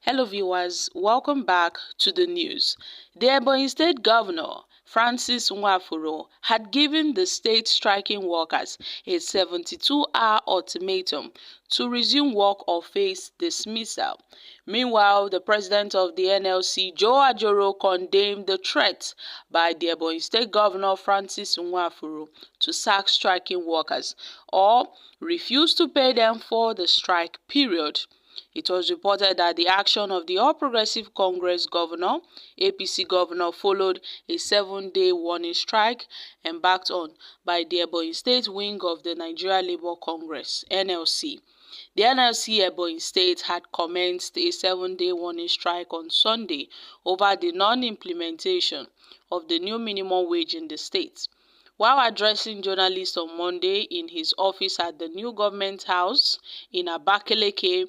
Hello viewers, welcome back to the news. The Ebonyi State Governor, Francis Nwifufu, had given the state striking workers a 72-hour ultimatum to resume work or face dismissal. Meanwhile, the president of the NLC, Joe Ajoro, condemned the threat by the Ebonyi State Governor, Francis Nwifufu, to sack striking workers or refuse to pay them for the strike period. It was reported that the action of the All Progressive Congress governor, APC governor, followed a 7-day warning strike embarked on by the Ebonyi State wing of the Nigeria Labour Congress, NLC. The NLC Ebonyi State had commenced a 7-day warning strike on Sunday over the non-implementation of the new minimum wage in the state. While addressing journalists on Monday in his office at the new government house in Abakaliki,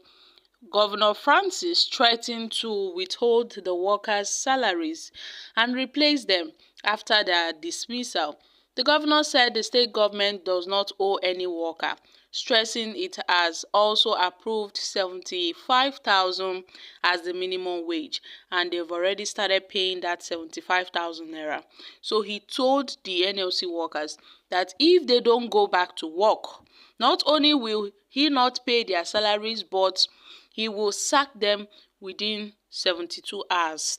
Governor Francis threatened to withhold the workers' salaries and replace them after their dismissal. The governor said the state government does not owe any worker, stressing it has also approved 75,000 as the minimum wage, and they've already started paying that 75,000 naira. So he told the NLC workers that if they don't go back to work, not only will he not pay their salaries, but he will sack them within 72 hours.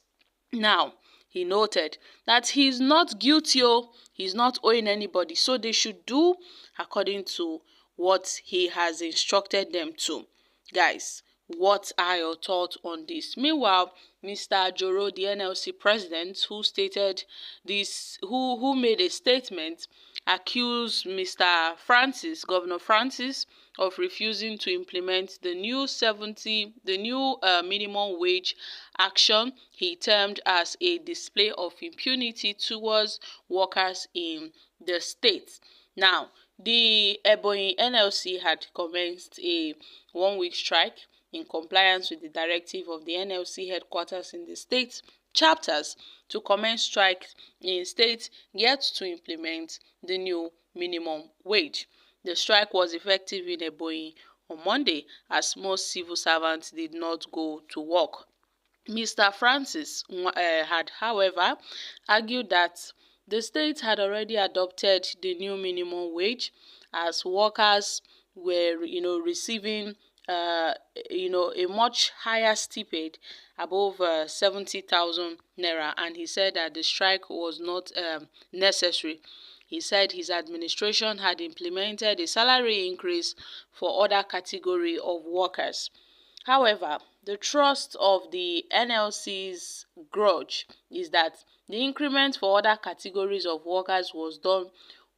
Now, he noted that he is not guilty, he is not owing anybody, so they should do according to what he has instructed them to. Guys, what are your thoughts on this? Meanwhile, Mr. Ajoro, the NLC president, who stated this, who made a statement, accused Mr. Francis, Governor Francis, of refusing to implement the new minimum wage action he termed as a display of impunity towards workers in the state. Now, the Ebonyi NLC had commenced a 1-week strike in compliance with the directive of the NLC headquarters in the state chapters to commence strike in states yet to implement the new minimum wage. The strike was effective in Ebonyi on Monday, as most civil servants did not go to work. Mr. Francis had, however, argued that the state had already adopted the new minimum wage, as workers were, receiving, a much higher stipend, above 70,000 naira, and he said that the strike was not necessary. He said his administration had implemented a salary increase for other category of workers. However, the thrust of the NLC's grudge is that the increment for other categories of workers was done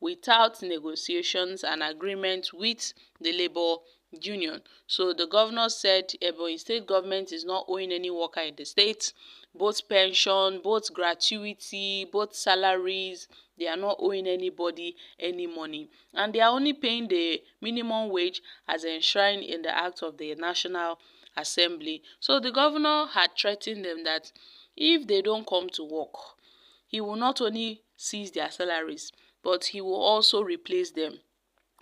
without negotiations and agreement with the labor union. So the governor said Ebonyi State government is not owing any worker in the state, both pension, both gratuity, both salaries. They are not owing anybody any money, and they are only paying the minimum wage as enshrined in the Act of the National Assembly. So the governor had threatened them that if they don't come to work, he will not only seize their salaries, but he will also replace them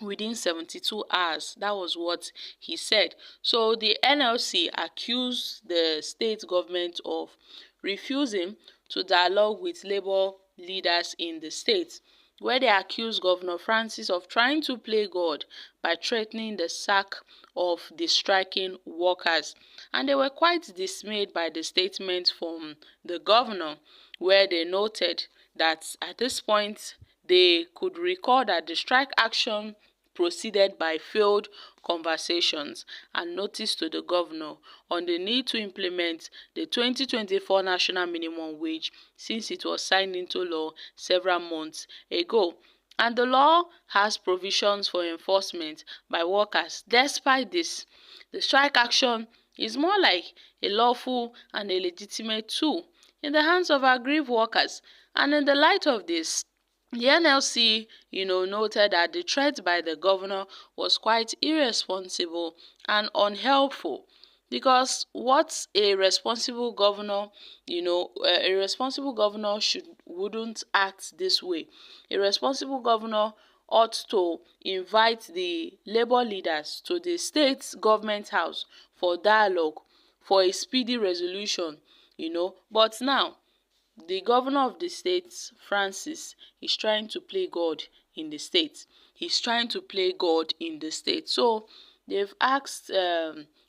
within 72 hours. That was what he said. So the NLC accused the state government of refusing to dialogue with labor leaders in the state, where they accused Governor Francis of trying to play God by threatening the sack of the striking workers. And they were quite dismayed by the statement from the governor, where they noted that at this point they could recall that the strike action proceeded by failed conversations and notice to the governor on the need to implement the 2024 national minimum wage, since it was signed into law several months ago. And the law has provisions for enforcement by workers. Despite this, the strike action is more like a lawful and a legitimate tool in the hands of aggrieved workers. And in the light of this, the NLC, noted that the threat by the governor was quite irresponsible and unhelpful, because what a responsible governor, wouldn't act this way. A responsible governor ought to invite the labor leaders to the state government house for dialogue, for a speedy resolution, But now, the governor of the state, Francis, is trying to play God in the state. He's trying to play God in the state. So they've asked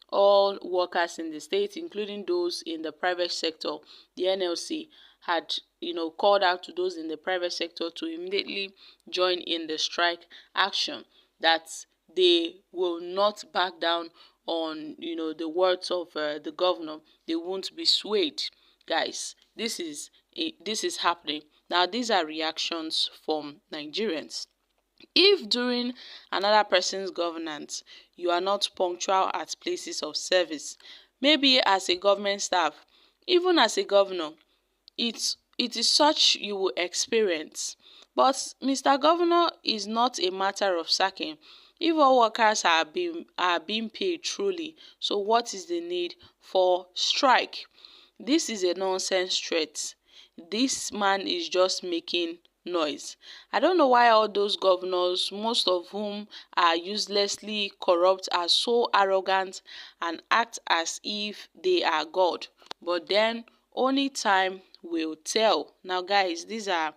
all workers in the state, including those in the private sector. The NLC had, called out to those in the private sector to immediately join in the strike action, that they will not back down on, the words of the governor. They won't be swayed. Guys, this is happening. Now, these are reactions from Nigerians. If during another person's governance you are not punctual at places of service, maybe as a government staff, even as a governor, it is such you will experience. But Mr. Governor, is not a matter of sacking. If all workers are being paid truly, so what is the need for strike? This is a nonsense threat. This man is just making noise. I don't know why all those governors, most of whom are uselessly corrupt, are so arrogant and act as if they are God. But then only time will tell. Now, guys, these are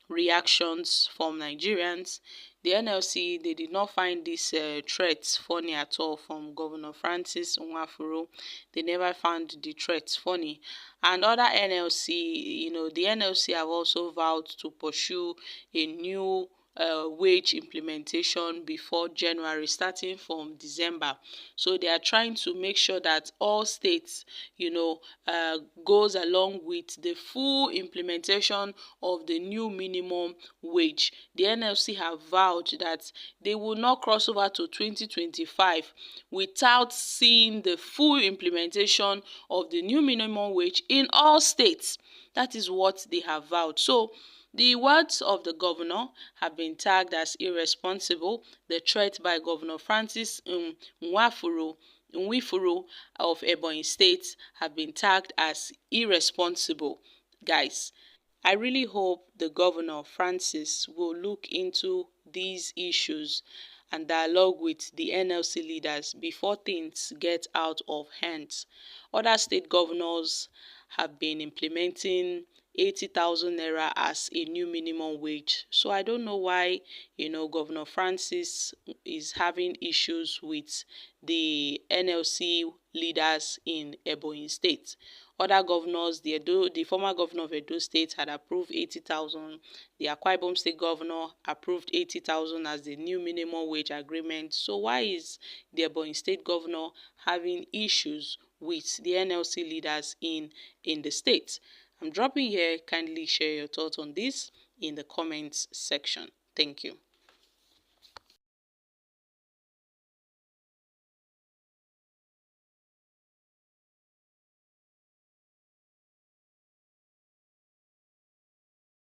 reactions from Nigerians. The NLC, they did not find this threat funny at all from Governor Francis Nwifufu. They never found the threat funny. And other NLC, the NLC have also vowed to pursue a new wage implementation before January, starting from December. So they are trying to make sure that all states, goes along with the full implementation of the new minimum wage. The NLC have vowed that they will not cross over to 2025 without seeing the full implementation of the new minimum wage in all states. That is what they have vowed. So the words of the governor have been tagged as irresponsible. The threat by Governor Francis Nwifufu of Ebonyi State have been tagged as irresponsible. Guys, I really hope the governor, Francis, will look into these issues and dialogue with the NLC leaders before things get out of hand. Other state governors have been implementing 80,000 naira as a new minimum wage. So I don't know why, Governor Francis is having issues with the NLC leaders in Ebonyi State. Other governors, the former governor of Edo State had approved 80,000. The Akwa Ibom State governor approved 80,000 as the new minimum wage agreement. So why is the Ebonyi State governor having issues with the NLC leaders in the state? I'm dropping here. Kindly share your thoughts on this in the comments section. Thank you.